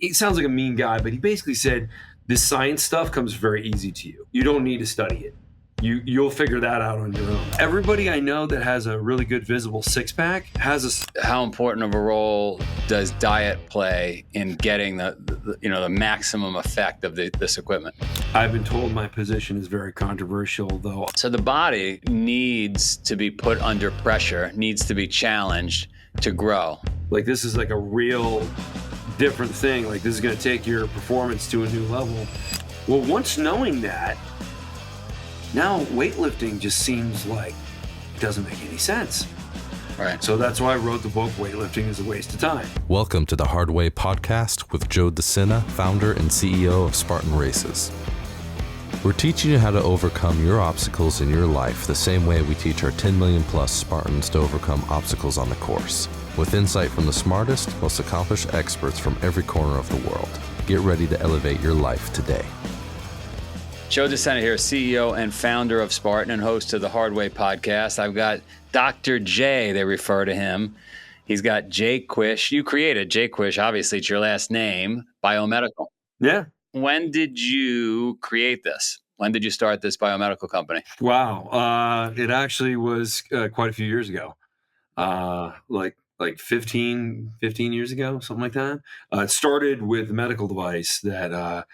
He sounds like a mean guy, but he basically said this science stuff comes very easy to you. You don't need to study it. You'll figure that out on your own. Everybody I know that has a really good visible six-pack has a... How important of a role does diet play in getting the maximum effect of this equipment? I've been told my position is very controversial, though. So the body needs to be put under pressure, needs to be challenged to grow. Like, this is like a real different thing. Like, this is going to take your performance to a new level. Well, once knowing that, now weightlifting just seems like it doesn't make any sense. Right. So that's why I wrote the book, Weightlifting is a Waste of Time. Welcome to the Hard Way podcast with Joe De Sena, founder and CEO of Spartan Races. We're teaching you how to overcome your obstacles in your life the same way we teach our 10 million plus Spartans to overcome obstacles on the course, with insight from the smartest, most accomplished experts from every corner of the world. Get ready to elevate your life today. Joe De Sena here, CEO and founder of Spartan and host of the Hard Way podcast. I've got Dr. J, they refer to him. He's got Jaquish. You created Jaquish, obviously it's your last name, biomedical. Yeah. When did you create this? When did you start this biomedical company? Wow. It actually was quite a few years ago. Like 15 years ago, something like that. It started with a medical device that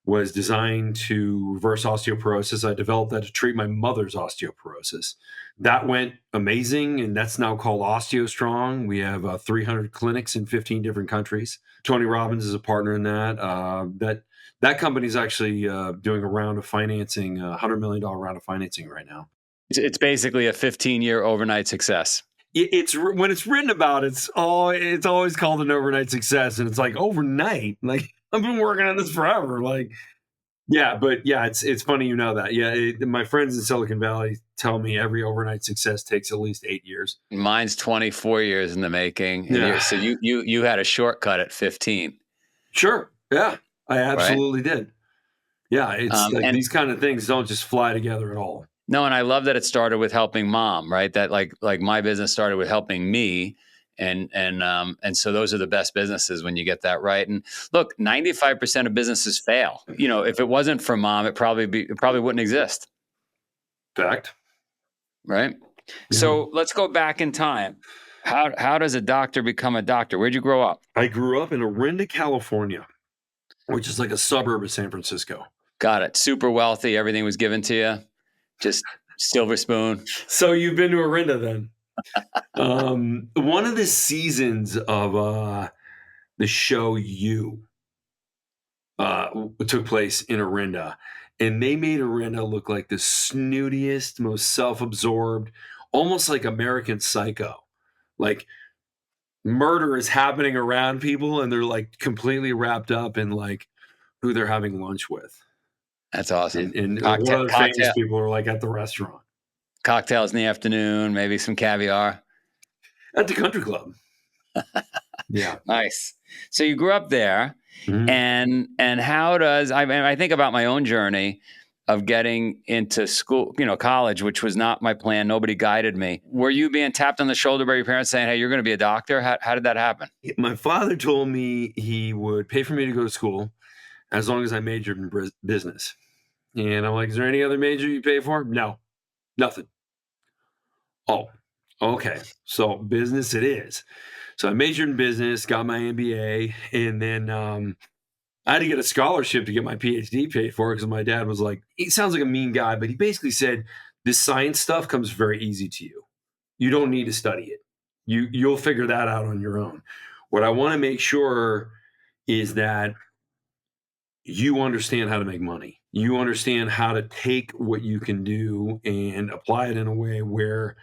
was designed to reverse osteoporosis. I developed that to treat my mother's osteoporosis. That went amazing, and that's now called OsteoStrong. We have 300 clinics in 15 different countries. Tony Robbins is a partner in that. That company is actually doing a round of financing, $100 million round of financing right now. It's basically a 15-year overnight success. It's when it's written about, it's always called an overnight success, and it's like overnight. Like, I've been working on this forever. Like, yeah, but yeah, it's funny you know that. Yeah, my friends in Silicon Valley tell me every overnight success takes at least 8 years. Mine's 24 years in the making. Yeah. So you had a shortcut at 15. Sure. Yeah, I absolutely did. Yeah, it's like these kind of things don't just fly together at all. No, and I love that it started with helping mom, right? That like my business started with helping me. And so those are the best businesses when you get that right. And look, 95% of businesses fail. You know, if it wasn't for mom, it probably wouldn't exist. Fact. Right. Yeah. So let's go back in time. How does a doctor become a doctor? Where'd you grow up? I grew up in Orinda, California, which is like a suburb of San Francisco. Got it. Super wealthy. Everything was given to you. Just silver spoon. So you've been to Orinda then? One of the seasons of the show took place in Orinda, and they made Orinda look like the snootiest, most self-absorbed, almost like American Psycho. Like, murder is happening around people, and they're like completely wrapped up in like who they're having lunch with. That's awesome. And one of the famous people are like at the restaurant. Cocktails in the afternoon, maybe some caviar. At the country club. Yeah. Nice. So you grew up there. Mm-hmm. And how does, I think about my own journey of getting into school, college, which was not my plan. Nobody guided me. Were you being tapped on the shoulder by your parents saying, hey, you're going to be a doctor? How did that happen? My father told me he would pay for me to go to school as long as I majored in business. And I'm like, is there any other major you pay for? No, nothing. Oh, okay. So business it is. So I majored in business, got my MBA, and then I had to get a scholarship to get my PhD paid for because my dad was like, he sounds like a mean guy, but he basically said, this science stuff comes very easy to you. You don't need to study it. You'll figure that out on your own. What I want to make sure is that you understand how to make money. You understand how to take what you can do and apply it in a way where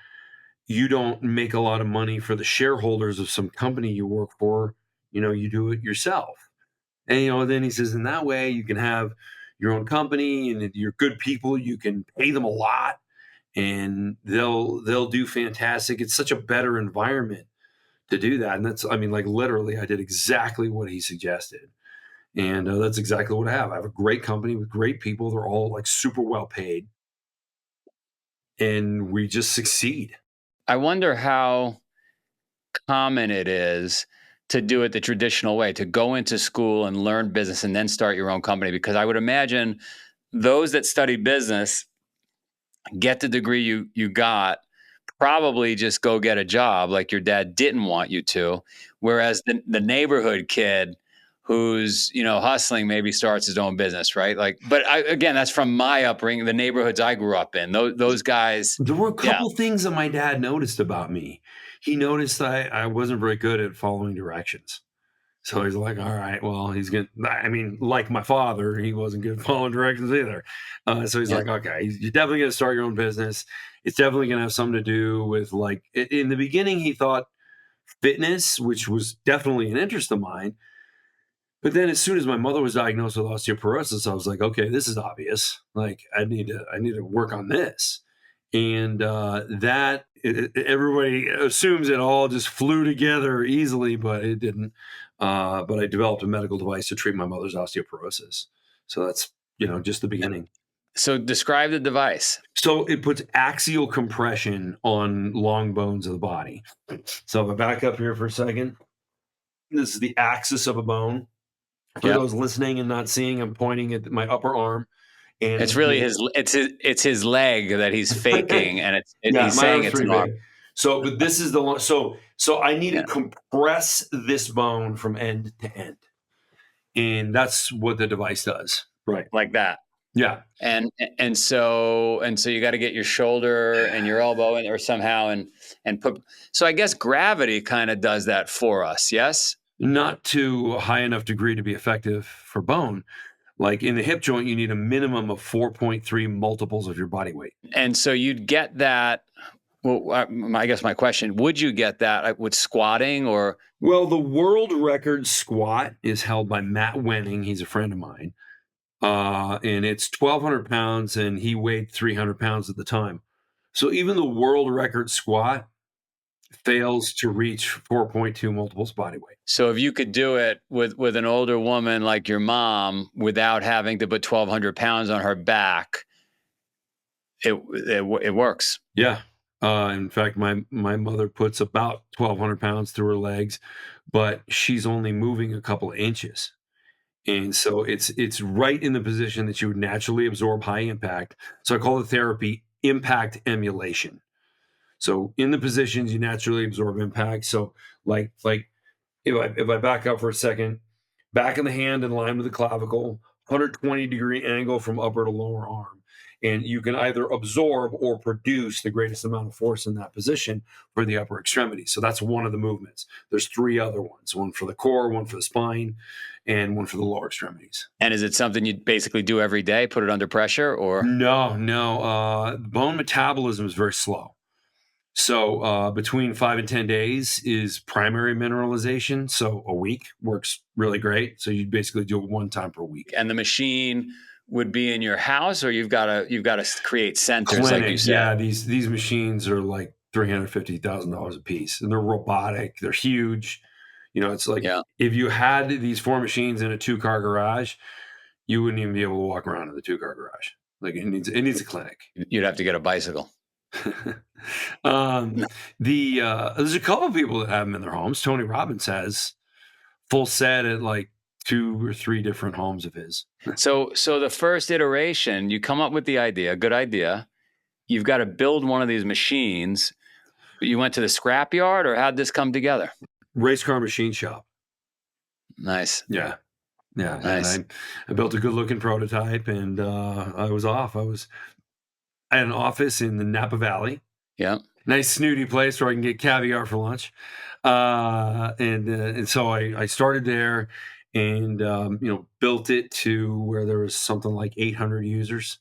you don't make a lot of money for the shareholders of some company you work for. You do it yourself. And, then he says, in that way, you can have your own company and you're good people. You can pay them a lot and they'll do fantastic. It's such a better environment to do that. And that's, literally, I did exactly what he suggested. And that's exactly what I have. I have a great company with great people. They're all like super well paid. And we just succeed. I wonder how common it is to do it the traditional way, to go into school and learn business and then start your own company? Because I would imagine those that study business, get the degree you got, probably just go get a job like your dad didn't want you to. Whereas the neighborhood kid who's, hustling maybe starts his own business, right? Like, but again, that's from my upbringing, the neighborhoods I grew up in. Those guys, There were a yeah. couple things that my dad noticed about me. He noticed I wasn't very good at following directions. So he's like, all right, well, like my father, he wasn't good at following directions either. So he's Yeah. like, okay, you're definitely going to start your own business. It's definitely going to have something to do with, like, in the beginning, he thought fitness, which was definitely an interest of mine. But then as soon as my mother was diagnosed with osteoporosis, I was like, okay, this is obvious. Like, I need to work on this. And everybody assumes it all just flew together easily, but it didn't. But I developed a medical device to treat my mother's osteoporosis. So that's, just the beginning. So describe the device. So it puts axial compression on long bones of the body. So if I back up here for a second, this is the axis of a bone. For those listening and not seeing, I'm pointing at my upper arm. And it's really his leg that he's faking, and he's saying it's an arm. So, but this is the one. So I need to compress this bone from end to end, and that's what the device does, right? Like that. Yeah. And so you got to get your shoulder and your elbow in, or somehow and put. So I guess gravity kind of does that for us. Yes. Not to a high enough degree to be effective for bone. Like in the hip joint, you need a minimum of 4.3 multiples of your body weight. And so you'd get that. Well, I guess my question, would you get that with squatting or? Well, the world record squat is held by Matt Wenning. He's a friend of mine. And it's 1,200 pounds, and he weighed 300 pounds at the time. So even the world record squat fails to reach 4.2 multiples body weight. So if you could do it with an older woman like your mom without having to put 1,200 pounds on her back, it works. Yeah. In fact, my mother puts about 1,200 pounds through her legs, but she's only moving a couple of inches. And so it's right in the position that you would naturally absorb high impact. So I call the therapy impact emulation. So in the positions you naturally absorb impact. So like if I back up for a second, back of the hand in line with the clavicle, 120-degree angle from upper to lower arm. And you can either absorb or produce the greatest amount of force in that position for the upper extremity. So that's one of the movements. There's three other ones, one for the core, one for the spine, and one for the lower extremities. And is it something you basically do every day, put it under pressure, or? No. Bone metabolism is very slow. So between 5 and 10 days is primary mineralization. So a week works really great. So you basically do it one time per week. And the machine would be in your house, or you've got to create centers, clinic, like you said. Yeah, these machines are like $350,000 a piece, and they're robotic. They're huge. It's like if you had these 4 machines in a 2-car garage, you wouldn't even be able to walk around in the 2-car garage. Like it needs a clinic. You'd have to get a bicycle. There's a couple of people that have them in their homes. Tony Robbins has full set at like 2 or 3 different homes of his. So the first iteration, you come up with the idea, good idea. You've got to build one of these machines. You went to the scrapyard, or how'd this come together? Race car machine shop. Nice. Yeah. Nice. And I built a good looking prototype, and I was off. I had an office in the Napa Valley. Yeah. Nice snooty place where I can get caviar for lunch. And so I started there and, built it to where there was something like 800 users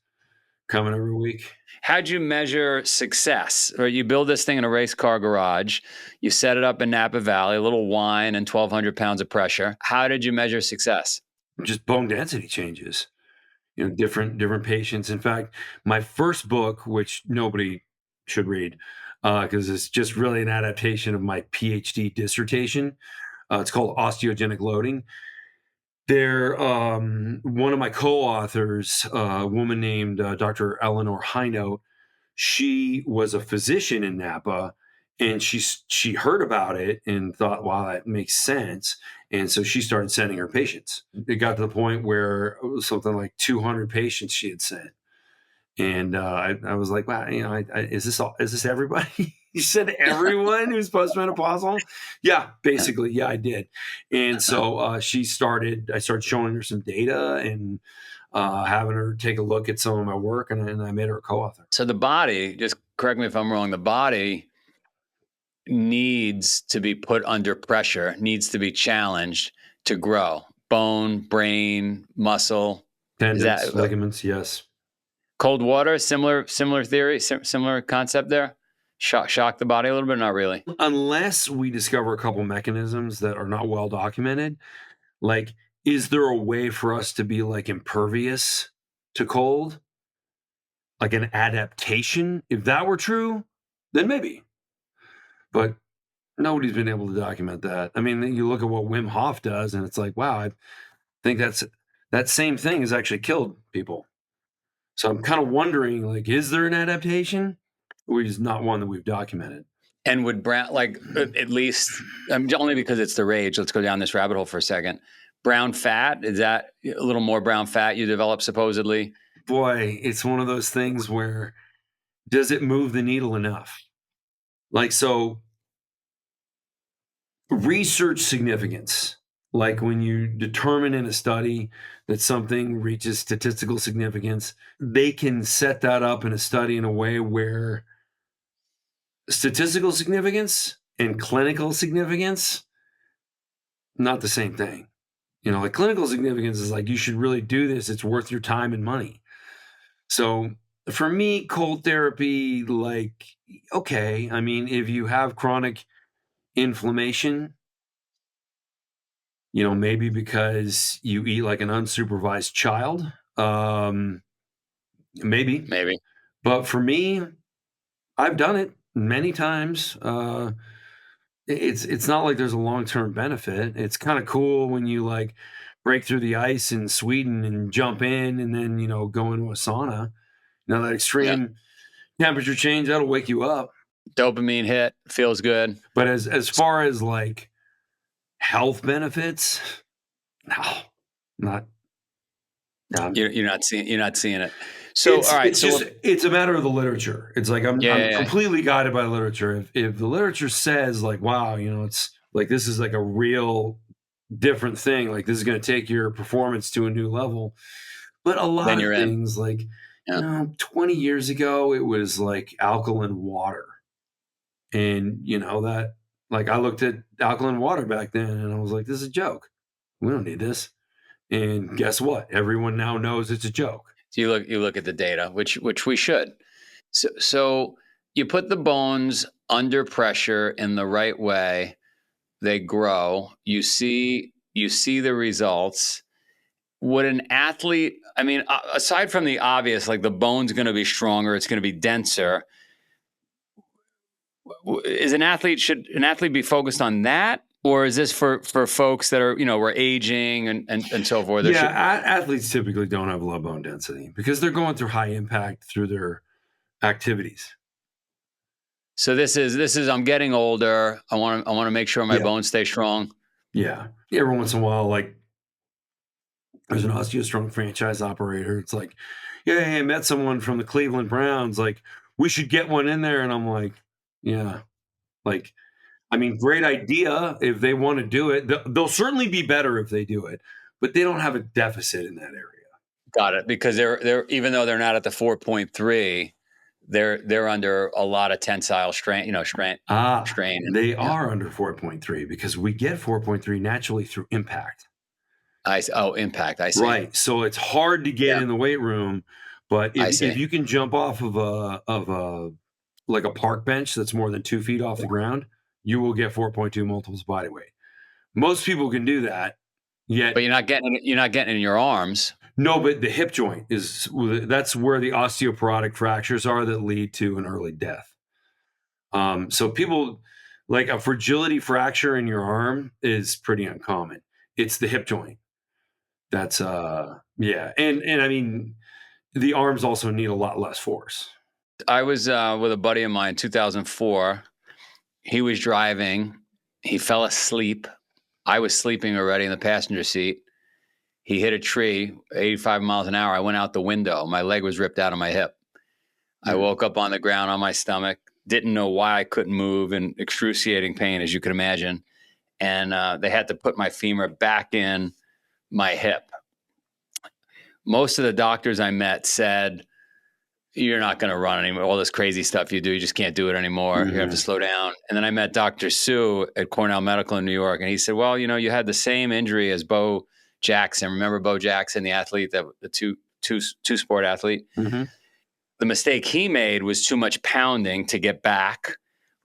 coming every week. How'd you measure success? Or you build this thing in a race car garage, you set it up in Napa Valley, a little wine and 1,200 pounds of pressure. How did you measure success? Just bone density changes. Different patients. In fact, my first book, which nobody should read, because it's just really an adaptation of my PhD dissertation. It's called Osteogenic Loading. One of my co-authors, a woman named Dr. Eleanor Hinote, she was a physician in Napa, And she heard about it and thought, wow, that makes sense. And so she started sending her patients. It got to the point where it was something like 200 patients she had sent. And I was like, wow, is this everybody? You said everyone who's postmenopausal? Yeah, basically. Yeah, I did. And so I started showing her some data and having her take a look at some of my work, and I made her a co-author. So the body, just correct me if I'm wrong, the body needs to be put under pressure, needs to be challenged to grow. Bone, brain, muscle. Tendons, ligaments, yes. Cold water, similar theory, similar concept there? Shock the body a little bit? Not really. Unless we discover a couple mechanisms that are not well documented, like, is there a way for us to be like impervious to cold? Like an adaptation? If that were true, then maybe. But nobody's been able to document that. I mean, you look at what Wim Hof does, and it's like, wow, I think that same thing has actually killed people. So I'm kind of wondering, like, is there an adaptation? Or is not one that we've documented? And would brown, like, at least, only because it's the rage, let's go down this rabbit hole for a second. Brown fat, is that a little more brown fat you develop supposedly? Boy, it's one of those things where, does it move the needle enough? Like, so research significance, like when you determine in a study that something reaches statistical significance, they can set that up in a study in a way where statistical significance and clinical significance, not the same thing. Like clinical significance is like, you should really do this. It's worth your time and money. So for me, cold therapy, like, okay. I mean, if you have chronic inflammation, maybe because you eat like an unsupervised child, maybe. But for me, I've done it many times. It's not like there's a long-term benefit. It's kind of cool when you like break through the ice in Sweden and jump in and then, go into a sauna. That extreme temperature change, that'll wake you up. Dopamine hit, feels good. But as far as like health benefits, no, not. You're not seeing it. So all right, it's a matter of the literature. It's like I'm completely guided by literature. If the literature says like, wow, it's like this is like a real different thing. Like this is going to take your performance to a new level. But a lot of things like 20 years ago, it was like alkaline water, and that like I looked at alkaline water back then, and I was like, this is a joke. We don't need this. And guess what? Everyone now knows it's a joke. So you look at the data, which we should. So you put the bones under pressure in the right way, they grow. You see the results. Would an athlete? I mean, aside from the obvious, like the bone's going to be stronger, it's going to be denser. Should an athlete be focused on that? Or is this for folks that are, we're aging and so forth? Yeah, athletes typically don't have low bone density because they're going through high impact through their activities. So this is I'm getting older. I want to make sure my bones stay strong. Yeah. Every once in a while, like there's an OsteoStrong franchise operator. It's like, I met someone from the Cleveland Browns. Like, we should get one in there. And I'm like, yeah, like, I mean, great idea if they want to do it. They'll certainly be better if they do it, but they don't have a deficit in that area. Got it. Because they're even though they're not at the 4.3, they're under a lot of tensile strain. Strain. They are under 4.3 because we get 4.3 naturally through impact. Impact. I see. Right. So it's hard to get in the weight room, but if you can jump off of a like a park bench that's more than 2 feet off the ground, you will get 4.2 multiples body weight. Most people can do that, but you're not getting it in your arms. No, but the hip joint that's where the osteoporotic fractures are that lead to an early death. So people like a fragility fracture in your arm is pretty uncommon. It's the hip joint. That's and I mean the arms also need a lot less force. I was with a buddy of mine in 2004 he was driving. He fell asleep. I was sleeping already in the passenger seat. He hit a tree, 85 miles an hour. I went out the window. My leg was ripped out of my hip. I woke up on the ground on my stomach. Didn't know why I couldn't move, in excruciating pain, as you can imagine. And they had to put my femur back in my hip. Most of the doctors I met said, you're not going to run anymore. All this crazy stuff you do, you just can't do it anymore. You have to slow down. And then I met Dr. Sue at Cornell Medical in New York. And he said, well, you had the same injury as Bo Jackson. Remember Bo Jackson, the athlete, the two sport athlete? Mm-hmm. The mistake he made was too much pounding to get back.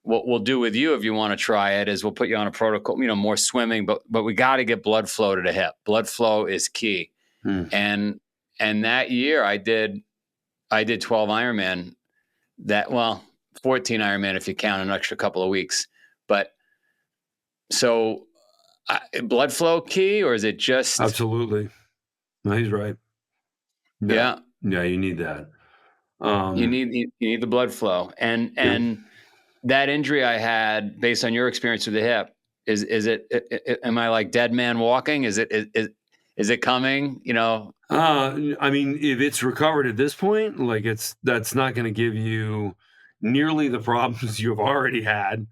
What we'll do with you, if you want to try it, is we'll put you on a protocol, more swimming, but we got to get blood flow to the hip. Blood flow is key. And that year I did 12 Ironman, 14 Ironman if you count an extra couple of weeks. But so blood flow key, or is it just? Absolutely. No, he's right. Yeah. Yeah, you need that. You need the blood flow. And that injury I had, based on your experience with the hip, is it, am I like dead man walking? Is it coming? I mean, if it's recovered at this point, like that's not going to give you nearly the problems you've already had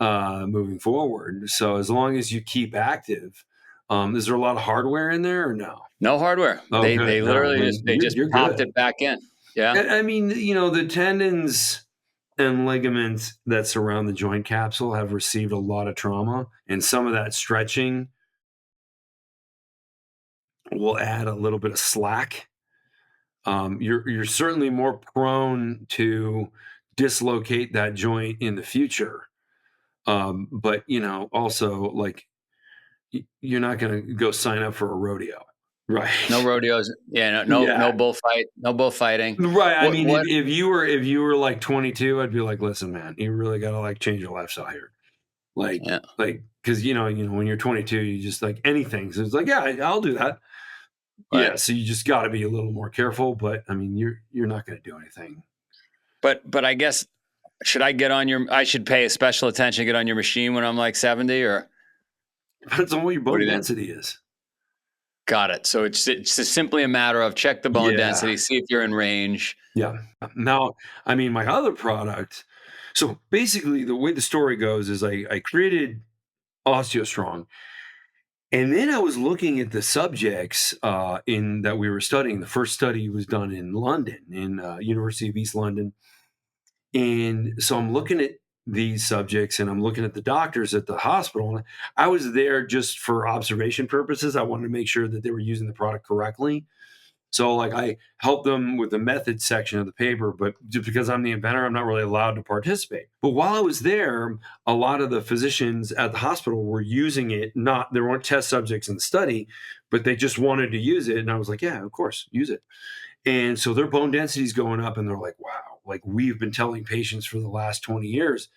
moving forward. So as long as you keep active, is there a lot of hardware in there or no? No hardware. Oh, they literally just popped good. it back in. Yeah. I mean, the tendons and ligaments that surround the joint capsule have received a lot of trauma, and some of that stretching will add a little bit of slack. You're certainly more prone to dislocate that joint in the future. But also, like, you're not going to go sign up for a rodeo, right? No rodeos. Yeah, no bullfight, no bullfighting. Right. I mean, if you were like 22, I'd be like, listen, man, you really got to like change your lifestyle here. Like, because when you're 22, you just like anything. So it's like, yeah, I'll do that. Right. Yeah. So you just got to be a little more careful. But I mean, you're not going to do anything. But I guess, I should pay special attention, get on your machine when I'm like 70, or? Depends on what your bone density is. Got it. So it's simply a matter of check the bone density, see if you're in range. Yeah. Now, I mean, my other product. So basically, the way the story goes is I created OsteoStrong, and then I was looking at the subjects that we were studying. The first study was done in London, in University of East London, and so I'm looking at these subjects and I'm looking at the doctors at the hospital. I was there just for observation purposes. I wanted to make sure that they were using the product correctly. So like I helped them with the method section of the paper, but just because I'm the inventor, I'm not really allowed to participate. But while I was there, a lot of the physicians at the hospital were using it. There weren't test subjects in the study, but they just wanted to use it. And I was like, yeah, of course, use it. And so their bone density is going up and they're like, wow, like we've been telling patients for the last 20 years,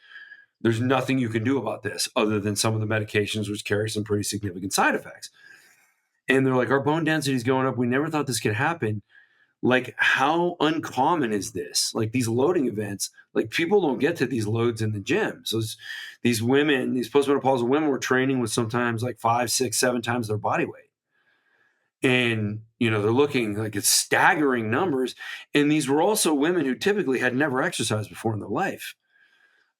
there's nothing you can do about this other than some of the medications which carry some pretty significant side effects. And they're like, our bone density is going up. We never thought this could happen. Like, how uncommon is this? Like these loading events, like people don't get to these loads in the gym. So these women, these postmenopausal women were training with sometimes like 5, 6, 7 times their body weight. And, they're looking like it's staggering numbers. And these were also women who typically had never exercised before in their life.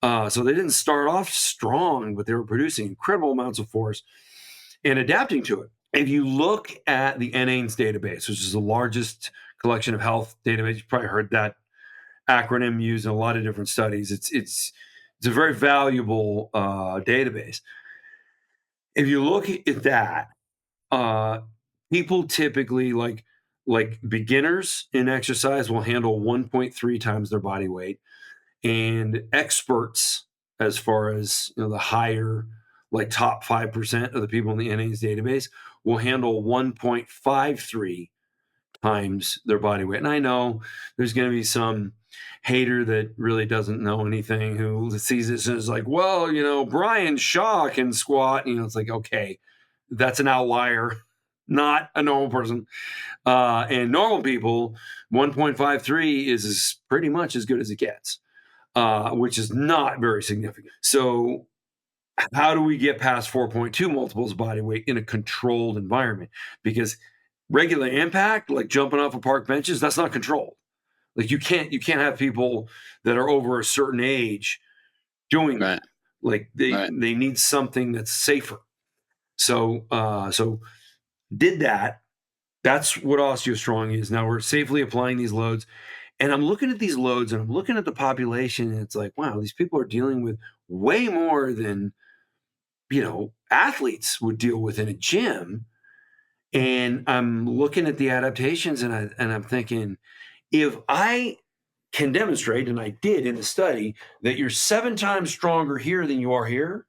So they didn't start off strong, but they were producing incredible amounts of force and adapting to it. If you look at the NAINS database, which is the largest collection of health database, you've probably heard that acronym used in a lot of different studies. It's a very valuable database. If you look at that, people typically like beginners in exercise will handle 1.3 times their body weight, and experts, as far as the higher, like top 5% of the people in the NAINS database, will handle 1.53 times their body weight. And I know there's going to be some hater that really doesn't know anything who sees this and is like, well, Brian Shaw can squat. It's like, okay, that's an outlier, not a normal person. And normal people, 1.53 is pretty much as good as it gets. which is not very significant. So how do we get past 4.2 multiples of body weight in a controlled environment? Because regular impact, like jumping off of park benches, that's not controlled. Like you can't have people that are over a certain age doing Right. that. Like they need something that's safer. So did that. That's what OsteoStrong is. Now we're safely applying these loads. And I'm looking at these loads and I'm looking at the population, and it's like, wow, these people are dealing with way more than, athletes would deal with in a gym. And I'm looking at the adaptations, and I'm thinking, if I can demonstrate, and I did in the study, that you're 7 times stronger here than you are here.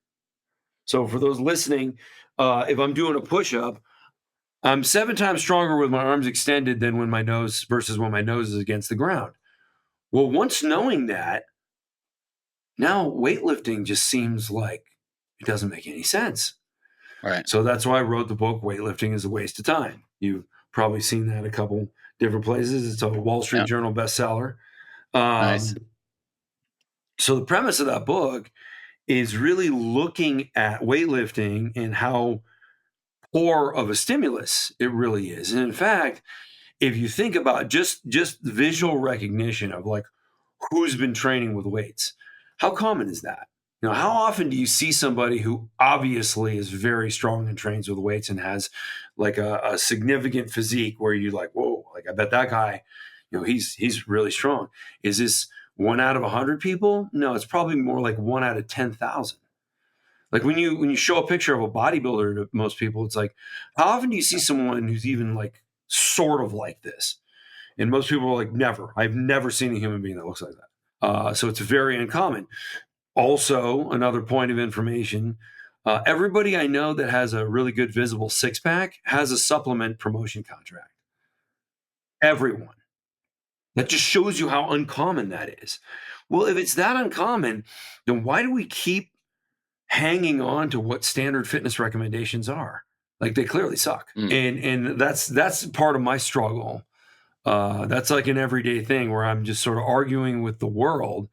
So for those listening, if I'm doing a push-up, I'm 7 times stronger with my arms extended than when my nose is against the ground. Well, once knowing that, now weightlifting just seems like it doesn't make any sense. Right. So that's why I wrote the book, Weightlifting is a Waste of Time. You've probably seen that a couple different places. It's a Wall Street Journal bestseller. Nice. So the premise of that book is really looking at weightlifting and how poor of a stimulus it really is. And in fact, if you think about just visual recognition of like who's been training with weights, how common is that? How often do you see somebody who obviously is very strong and trains with weights and has like a significant physique where you're like, whoa, like I bet that guy, he's really strong. Is this 1 out of 100 people? No, it's probably more like 1 out of 10,000. Like when you show a picture of a bodybuilder to most people, it's like, how often do you see someone who's even like sort of like this? And most people are like, never. I've never seen a human being that looks like that. So it's very uncommon. Also, another point of information, everybody I know that has a really good visible six-pack has a supplement promotion contract. Everyone. That just shows you how uncommon that is. Well, if it's that uncommon, then why do we keep hanging on to what standard fitness recommendations are? Like they clearly suck. And that's part of my struggle. That's like an everyday thing where I'm just sort of arguing with the world.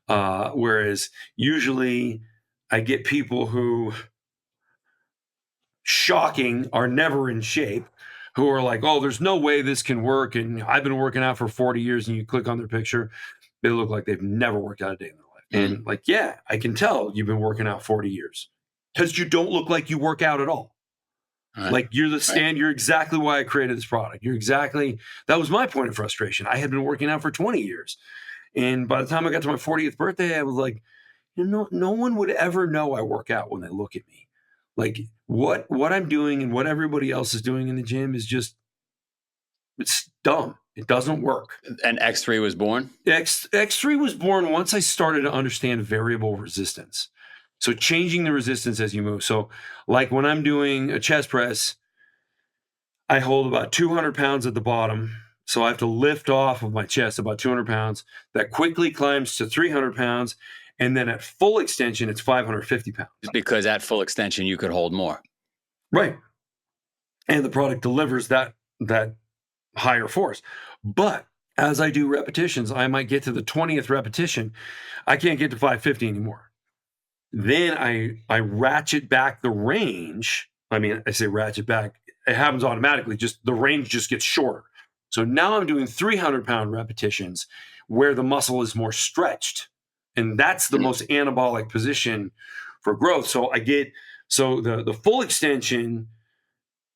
Whereas usually I get people who, shocking, are never in shape, who are like, oh, there's no way this can work. And I've been working out for 40 years, and you click on their picture, they look like they've never worked out a day in their life. And like, yeah, I can tell you've been working out 40 years because you don't look like you work out at all. Right. Like you're you're exactly why I created this product. That was my point of frustration. I had been working out for 20 years. And by the time I got to my 40th birthday, I was like, no one would ever know I work out when they look at me. Like what I'm doing and what everybody else is doing in the gym is just, it's dumb. It doesn't work. And X3 was born? X3 was born once I started to understand variable resistance. So changing the resistance as you move. So like when I'm doing a chest press, I hold about 200 pounds at the bottom. So I have to lift off of my chest about 200 pounds. That quickly climbs to 300 pounds. And then at full extension, it's 550 pounds. Because at full extension, you could hold more. Right. And the product delivers that higher force. But as I do repetitions, I might get to the 20th repetition. I can't get to 550 anymore. Then I ratchet back the range. I mean, I say ratchet back. It happens automatically. Just the range just gets shorter. So now I'm doing 300-pound repetitions where the muscle is more stretched. And that's the most anabolic position for growth. So the full extension,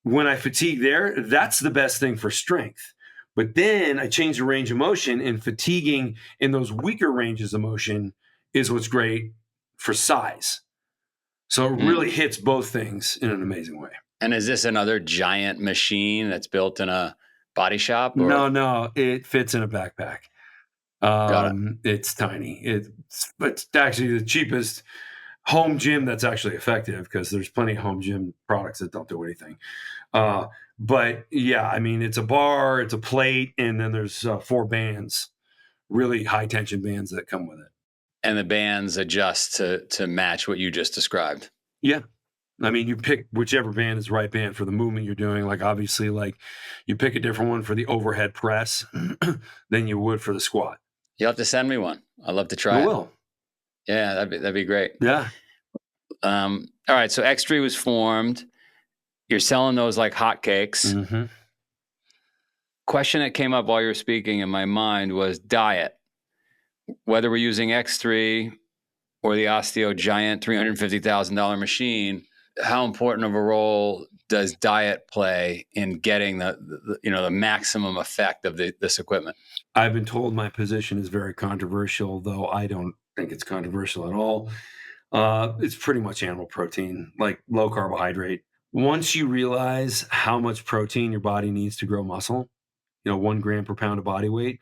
when I fatigue there, that's the best thing for strength. But then I change the range of motion, and fatiguing in those weaker ranges of motion is what's great for size. So it really hits both things in an amazing way. And is this another giant machine that's built in a body shop? Or? No, it fits in a backpack. It's tiny. It's actually the cheapest home gym that's actually effective, because there's plenty of home gym products that don't do anything. But yeah, I mean, it's a bar, it's a plate, and then there's 4 bands, really high tension bands that come with it. And the bands adjust to match what you just described. Yeah. I mean, you pick whichever band is the right band for the movement you're doing. Like obviously, like you pick a different one for the overhead press than you would for the squat. You'll have to send me one. I'd love to I try it. will. Yeah, that'd be great. Yeah. All right, so X3 was formed. You're selling those like hotcakes. Mm-hmm. Question that came up while you were speaking in my mind was diet. Whether we're using X3 or the Osteo giant $350,000 machine, how important of a role does diet play in getting the maximum effect of this equipment? I've been told my position is very controversial, though I don't think it's controversial at all. It's pretty much animal protein, like low carbohydrate. Once you realize how much protein your body needs to grow muscle, 1 gram per pound of body weight,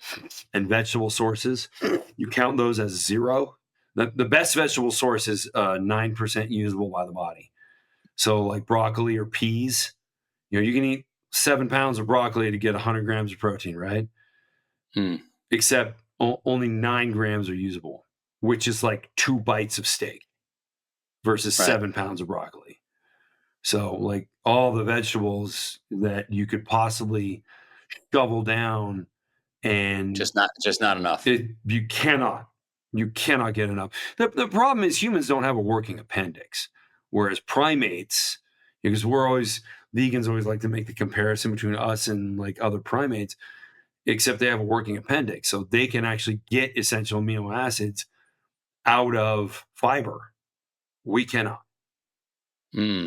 and vegetable sources, you count those as 0. The best vegetable source is 9% usable by the body. So like broccoli or peas, you can eat 7 pounds of broccoli to get 100 grams of protein, right? Except only 9 grams are usable, which is like 2 bites of steak versus 7 pounds of broccoli. So like all the vegetables that you could possibly shovel down, and just not enough. You cannot get enough. The problem is humans don't have a working appendix, whereas primates, because vegans always like to make the comparison between us and like other primates, except they have a working appendix, so they can actually get essential amino acids out of fiber. We cannot.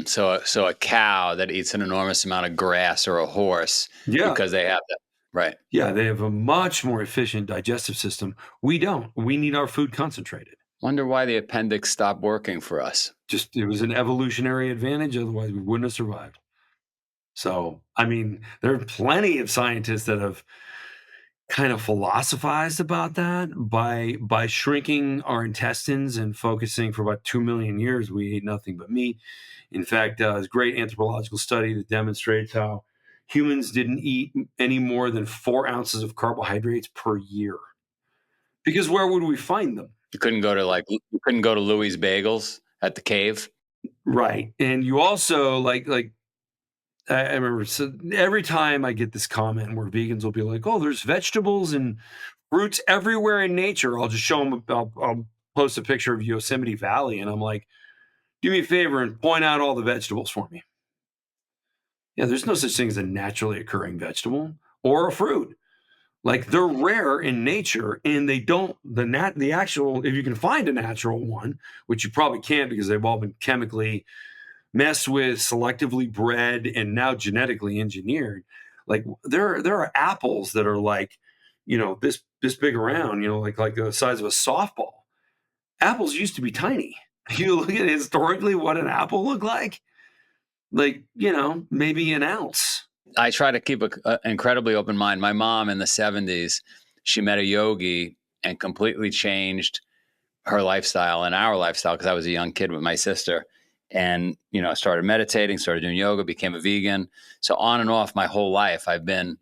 So a cow that eats an enormous amount of grass, or a horse, because they have that, right? Yeah, they have a much more efficient digestive system. We don't. We need our food concentrated. Wonder why the appendix stopped working for us. Just, it was an evolutionary advantage. Otherwise, we wouldn't have survived. So, I mean, there are plenty of scientists that have kind of philosophized about that. By shrinking our intestines and focusing for about 2 million years, we ate nothing but meat. In fact, there's a great anthropological study that demonstrates how humans didn't eat any more than 4 ounces of carbohydrates per year. Because where would we find them? You couldn't go to Louis Bagels at the cave. Right. And you also like I remember, so every time I get this comment where vegans will be like, "Oh, there's vegetables and fruits everywhere in nature." I'll just show them. I'll post a picture of Yosemite Valley, and I'm like, "Do me a favor and point out all the vegetables for me." Yeah, there's no such thing as a naturally occurring vegetable or a fruit. Like, they're rare in nature, and they don't the actual, if you can find a natural one, which you probably can't because they've all been chemically messed with, selectively bred, and now genetically engineered. Like, there are apples that are like, this big around, like the size of a softball. Apples used to be tiny. You look at historically what an apple looked like maybe an ounce. I try to keep an incredibly open mind. My mom in the 70s, she met a yogi and completely changed her lifestyle and our lifestyle, because I was a young kid with my sister. And, started meditating, started doing yoga, became a vegan. So on and off my whole life, I've been,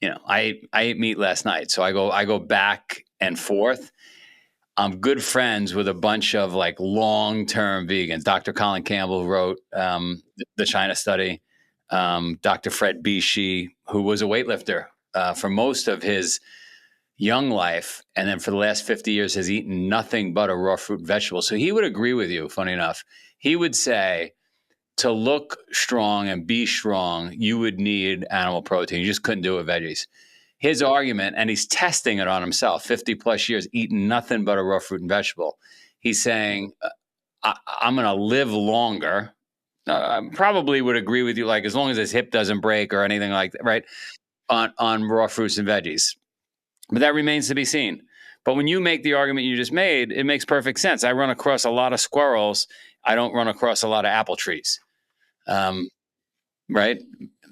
I ate meat last night. So I go back and forth. I'm good friends with a bunch of like long-term vegans. Dr. Colin Campbell, who wrote the China study. Dr. Fred Bishi, who was a weightlifter for most of his young life, and then for the last 50 years has eaten nothing but a raw fruit and vegetable. So he would agree with you, funny enough. He would say to look strong and be strong, you would need animal protein. You just couldn't do it with veggies. His argument, and he's testing it on himself, 50 plus years, eating nothing but a raw fruit and vegetable. He's saying, I'm going to live longer. Probably would agree with you, like as long as his hip doesn't break or anything like that, right? On raw fruits and veggies. But that remains to be seen. But when you make the argument you just made, it makes perfect sense. I run across a lot of squirrels. I don't run across a lot of apple trees. Right?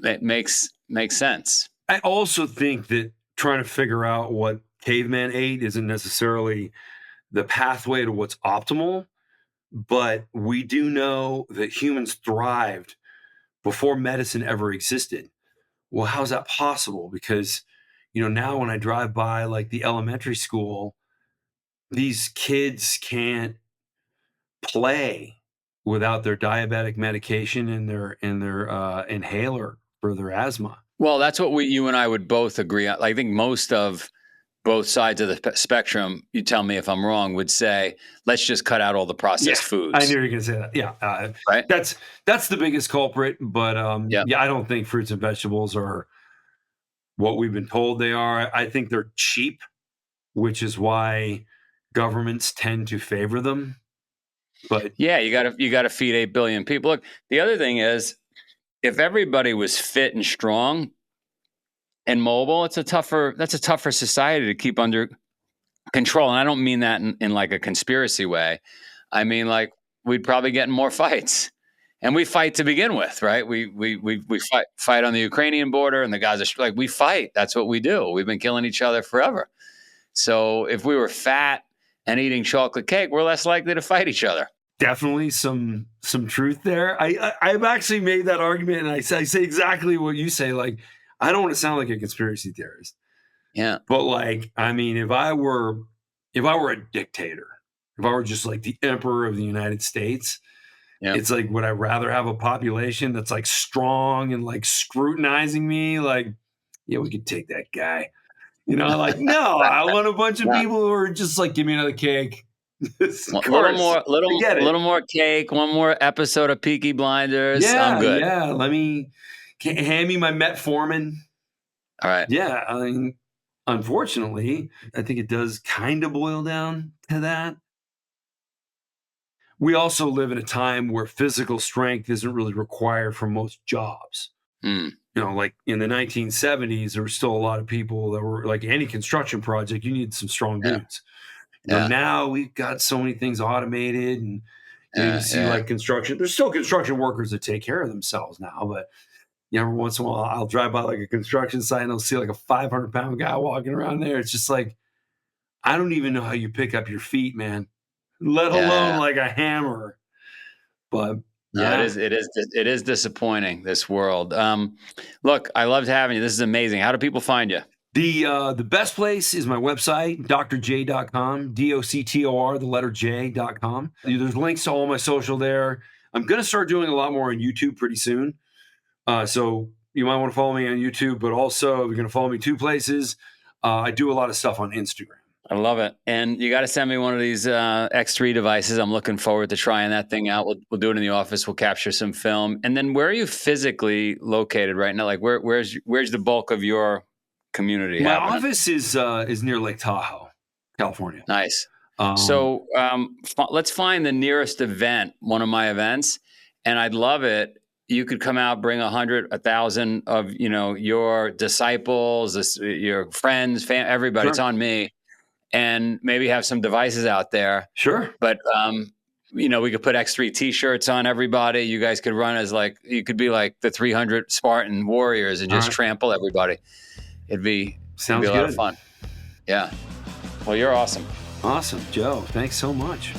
It makes sense. I also think that trying to figure out what caveman ate isn't necessarily the pathway to what's optimal, but we do know that humans thrived before medicine ever existed. Well, how's that possible? Because, now when I drive by like the elementary school, these kids can't play without their diabetic medication and their inhaler for their asthma. Well, that's what you and I would both agree on. I think most of both sides of the spectrum, you tell me if I'm wrong, would say, let's just cut out all the processed foods. I knew you were going to say that. Yeah. Right? That's the biggest culprit. But I don't think fruits and vegetables are what we've been told they are. I think they're cheap, which is why governments tend to favor them. But yeah, you got to feed 8 billion people. Look, the other thing is, if everybody was fit and strong and mobile, that's a tougher society to keep under control. And I don't mean that in like a conspiracy way. I mean, like, we'd probably get in more fights, and we fight to begin with, right? We fight on the Ukrainian border and the Gaza, like, we fight. That's what we do. We've been killing each other forever. So if we were fat and eating chocolate cake, we're less likely to fight each other. Definitely some truth there. I've actually made that argument, and I say exactly what you say. Like, I don't want to sound like a conspiracy theorist. Yeah. But like, I mean, if I were a dictator, if I were just like the emperor of the United States, it's like, would I rather have a population that's like strong and like scrutinizing me? Like, yeah, we could take that guy. Like, no, I want a bunch of people who are just like, give me another cake. A little more cake, one more episode of Peaky Blinders. I'm good. Yeah, hand me my metformin. All right. Yeah, I mean, unfortunately, I think it does kind of boil down to that. We also live in a time where physical strength isn't really required for most jobs. Like in the 1970s, there were still a lot of people that were like, any construction project, you need some strong dudes. Now we've got so many things automated, and you see like construction. There's still construction workers that take care of themselves now, but every once in a while I'll drive by like a construction site and I'll see like a 500-pound guy walking around there. It's just like, I don't even know how you pick up your feet, man, let alone like a hammer. But it is disappointing, this world. Look, I loved having you. This is amazing. How do people find you? The best place is my website, drj.com, DOCTOR, the letter J.com. There's links to all my social there. I'm going to start doing a lot more on YouTube pretty soon. So you might want to follow me on YouTube, but also you're going to follow me 2 places. I do a lot of stuff on Instagram. I love it. And you got to send me one of these X3 devices. I'm looking forward to trying that thing out. We'll do it in the office. We'll capture some film. And then, where are you physically located right now? Like, where's the bulk of your community? My office is near Lake Tahoe, California. Nice. So let's find the nearest event, one of my events, and I'd love it. You could come out, bring 100, 1,000 of your disciples, your friends, everybody. Sure. It's on me, and maybe have some devices out there. Sure. But we could put X3 T-shirts on everybody. You guys could run as you could be like the 300 Spartan warriors and just trample everybody. It'd be a lot of fun. Yeah. Well, you're awesome. Awesome, Joe. Thanks so much.